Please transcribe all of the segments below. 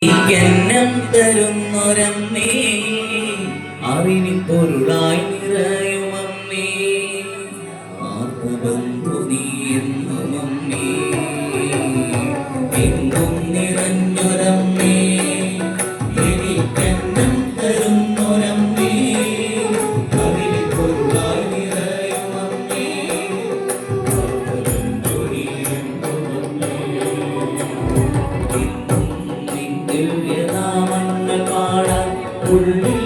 ജ്ഞാനം തരുന്നൊരമ്മേ, അറിവിൻ പൊരുളായി നിറയുമമ്മേ, ആത്മബന്ധു നീ എന്നും അമ്മേ, എന്നും നിറഞ്ഞൊരമ്മേ, എനിക്കെന്നും തരുന്നൊരമ്മേ, അറിവിൻ പൊരുളായി നിറയുമമ്മേ, ആത്മബന്ധു നീ എന്നും അമ്മേ, എന്നും നിൻ ദിവ്യനാമങ്ങൾ പാടാൻ ഉള്ളിൽ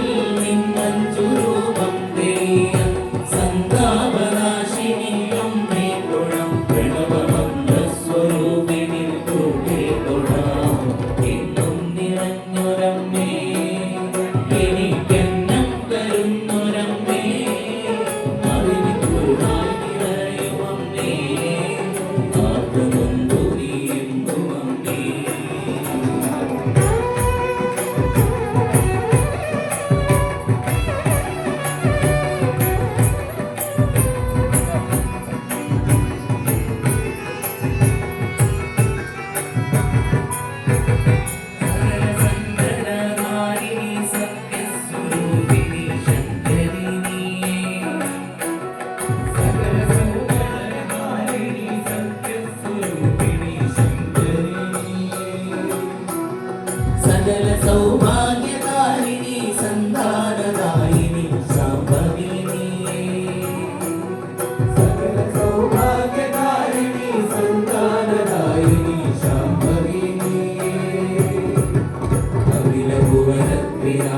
സൗഭാഗ്യകാരിണി സന്താനദായിനി സാംഭവിനി, സകല സൗഭാഗ്യകാരിണി സന്താനദായിനി സാംഭവിനി, അഖില ഭുവനത്തിനാധാരഭൂതനീ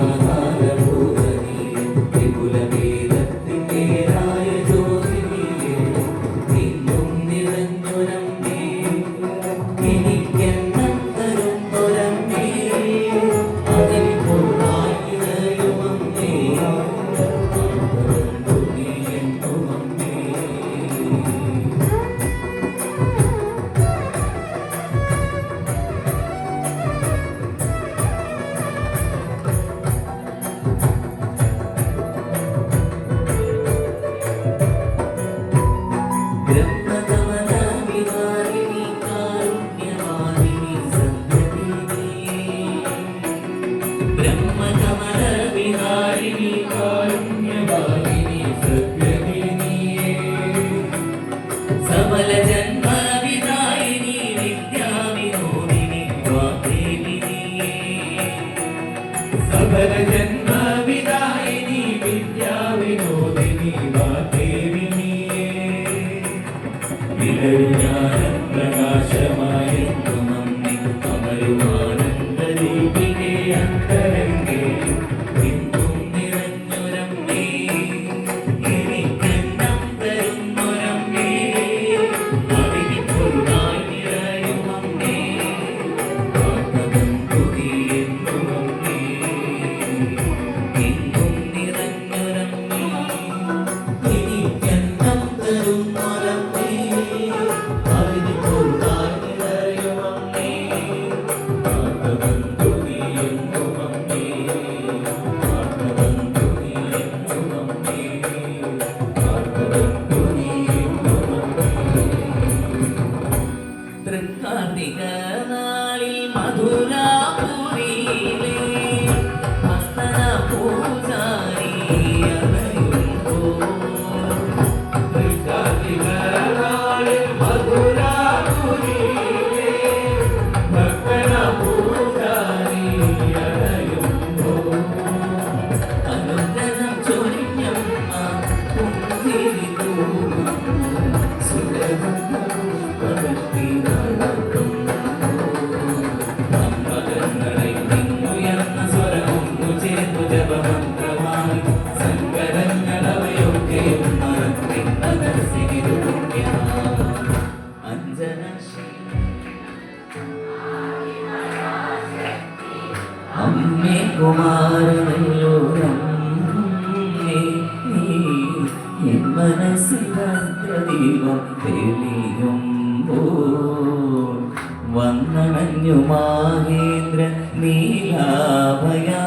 ത്രികുലവേദത്തിന്റെ രായ ജ്യോതിനീ, എന്നും നിറഞ്ഞൊരമ്മേ, എനിക്കെന്നും തരുന്നൊരമ്മേ, ജന്മവിദായിനി വിദ്യാവിനോദിനി വാഗ്ദേവിനി, വിലരുജ്ഞാനം പ്രകാശമായെന്നും അമ്മേ, അമരുമാനന്ദദീപികേ അന്തരംഗേ, എന്നും നിറഞ്ഞൊരമ്മേ, എനിക്കെന്നും തരുന്നൊരമ്മേ, അറിവിൻ പൊരുളായി നിറയുമമ്മേ, ആത്മബന്ധു നീ എന്നും അമ്മേ, എന്നും നിറഞ്ഞൊരമ്മേ, എനിക്കെന്നും തരുന്നൊരമ്മേ, അറിവിൻ പൊരുളായി നിറയുമമ്മേ, ആത്മബന്ധു നീ എന്നും അമ്മേ, ആത്മബന്ധു നീ എന്നും അമ്മേ, ആത്മബന്ധു നീ എന്നും അമ്മേ. തൃക്കാർത്തിക നാളിൽ മധുരാപുരിയിലെ ഭക്തന പൂജാരി അണയുമ്പോൾ, തൃക്കാർത്തിക നാളിൽ മധുരാപുരിയിലെ ഭക്തന പൂജാരി അണയുമ്പോൾ, അനുഗ്രഹം ചൊരിഞ്ഞമ്മ പുഞ്ചിരി തൂകുന്നു, സുരഗന്ധ പുഷ്പവൃഷ്ടി നടക്കുന്നു, അമ്പലങ്ങളിൽ നിന്നുയർന്ന സ്വരമൊന്നു ചേർന്നു ജപമന്ത്രമായി, സങ്കടങ്ങളവയൊക്കെയും മറന്നിൻ മനസ്സിരുണ്യ അഞ്ജനശ്രീ അമ്മേ കുമാരനല്ലോരമ്മേ, എൻ മനസ്സിലദ്രദീപം തെളിയുമ്പോൾ, വന്നണഞ്ഞു മാഹേന്ദ്ര നീലാഭയാ